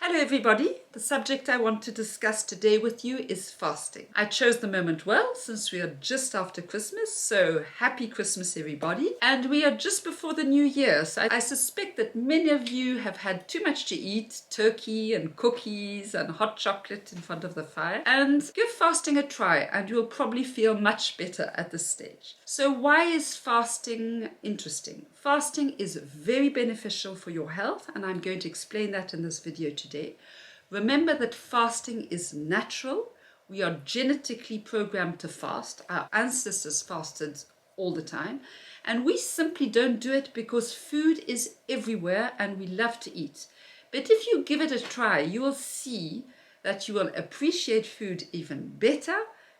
Hello everybody, the subject I want to discuss today with you is fasting. I chose the moment well since we are just after Christmas, so happy Christmas everybody. And we are just before the new year, so I suspect that many of you have had too much to eat, turkey and cookies and hot chocolate in front of the fire. And give fasting a try and you'll probably feel much better at this stage. So why is fasting interesting? Fasting is very beneficial for your health, and I'm going to explain that in this video today. Remember that fasting is natural. We are genetically programmed to fast. Our ancestors fasted all the time, and we simply don't do it because food is everywhere and we love to eat. But if you give it a try, you will see that you will appreciate food even better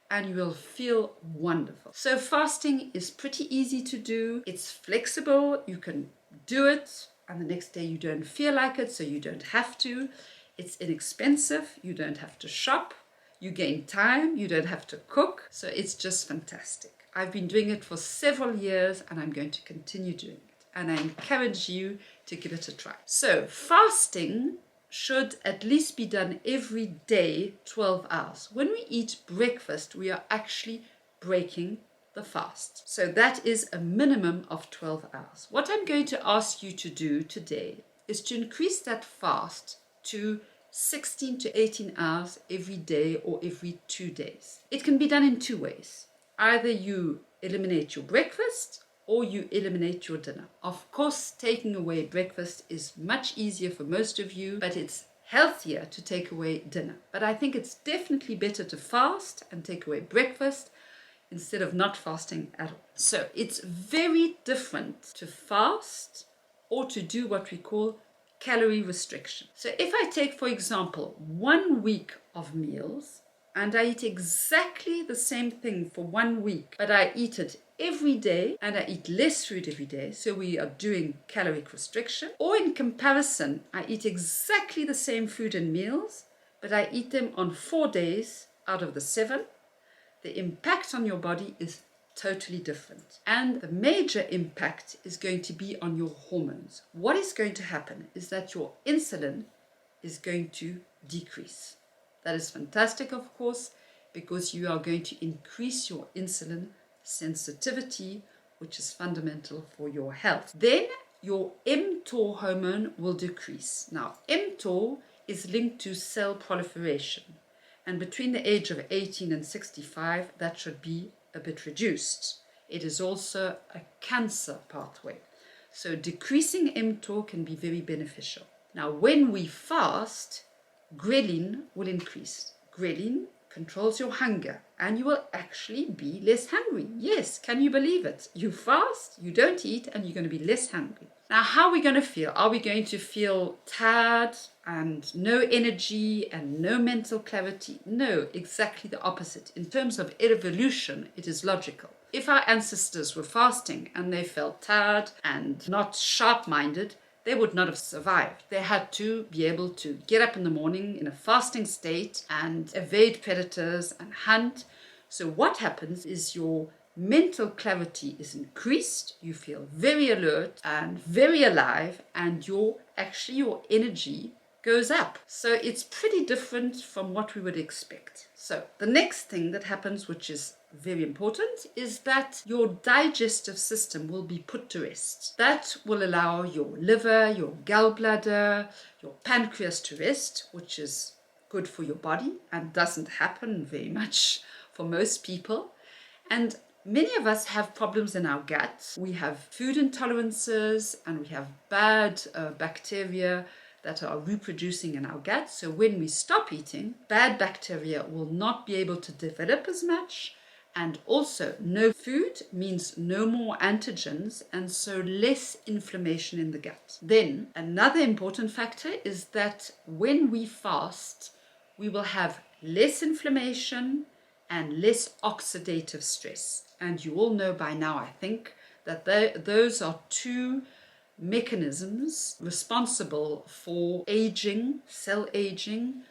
and you will feel wonderful. So fasting is pretty easy to do. It's flexible. You can do it and the next day you don't feel like it, so you don't have to. It's inexpensive. You don't have to shop. You gain time. You don't have to cook. So it's just fantastic. I've been doing it for several years and I'm going to continue doing it. And I encourage you to give it a try. So fasting should at least be done every day, 12 hours. When we eat breakfast, we are actually breaking the fast. So that is a minimum of 12 hours. What I'm going to ask you to do today is to increase that fast to 16 to 18 hours every day or every 2 days. It can be done in two ways. Either you eliminate your breakfast or you eliminate your dinner. Of course, taking away breakfast is much easier for most of you, but it's healthier to take away dinner. But I think it's definitely better to fast and take away breakfast instead of not fasting at all. So it's very different to fast or to do what we call calorie restriction. So if I take, for example, 1 week of meals and I eat exactly the same thing for 1 week, but I eat it every day and I eat less food every day, so we are doing caloric restriction. Or in comparison, I eat exactly the same food and meals, but I eat them on 4 days out of the 7. The impact on your body is totally different. And the major impact is going to be on your hormones. What is going to happen is that your insulin is going to decrease. That is fantastic, of course, because you are going to increase your insulin sensitivity, which is fundamental for your health. Then your mTOR hormone will decrease. Now, mTOR is linked to cell proliferation, and between the age of 18 and 65, that should be a bit reduced. It is also a cancer pathway. So decreasing mTOR can be very beneficial. Now, when we fast, ghrelin will increase. Ghrelin controls your hunger and you will actually be less hungry. Yes, can you believe it? You fast, you don't eat, and you're going to be less hungry. Now, how are we going to feel? Are we going to feel tired and no energy and no mental clarity? No, exactly the opposite. In terms of evolution, it is logical. If our ancestors were fasting and they felt tired and not sharp-minded, they would not have survived. They had to be able to get up in the morning in a fasting state and evade predators and hunt. So what happens is your mental clarity is increased, you feel very alert and very alive, and your energy goes up. So it's pretty different from what we would expect. So the next thing that happens, which is very important, is that your digestive system will be put to rest. That will allow your liver, your gallbladder, your pancreas to rest, which is good for your body and doesn't happen very much for most people. And many of us have problems in our gut. We have food intolerances and we have bad bacteria that are reproducing in our gut. So when we stop eating, bad bacteria will not be able to develop as much. And also, no food means no more antigens, and so less inflammation in the gut. Then, another important factor is that when we fast, we will have less inflammation and less oxidative stress. And you all know by now, I think, that those are two mechanisms responsible for aging, cell aging,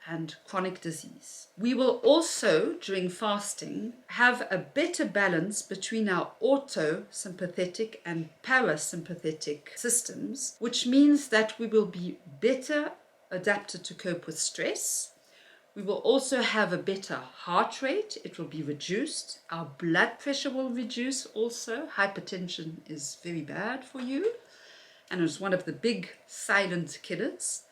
and chronic disease. We will also, during fasting, have a better balance between our autosympathetic and parasympathetic systems, which means that we will be better adapted to cope with stress. We will also have a better heart rate. It will be reduced. Our blood pressure will reduce also. Hypertension is very bad for you and is one of the big silent killers.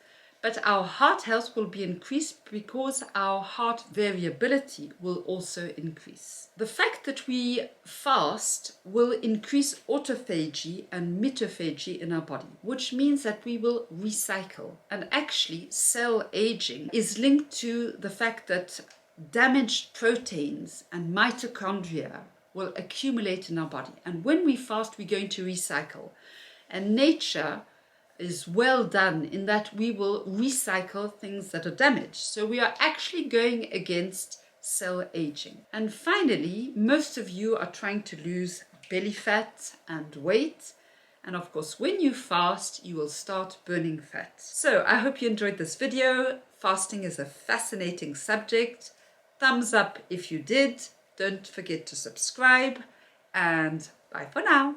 But our heart health will be increased because our heart variability will also increase. The fact that we fast will increase autophagy and mitophagy in our body, which means that we will recycle. And actually, cell aging is linked to the fact that damaged proteins and mitochondria will accumulate in our body. And when we fast, we're going to recycle. And nature is well done in that we will recycle things that are damaged. So we are actually going against cell aging. And finally, most of you are trying to lose belly fat and weight. And of course, when you fast, you will start burning fat. So I hope you enjoyed this video. Fasting is a fascinating subject. Thumbs up if you did. Don't forget to subscribe, and bye for now.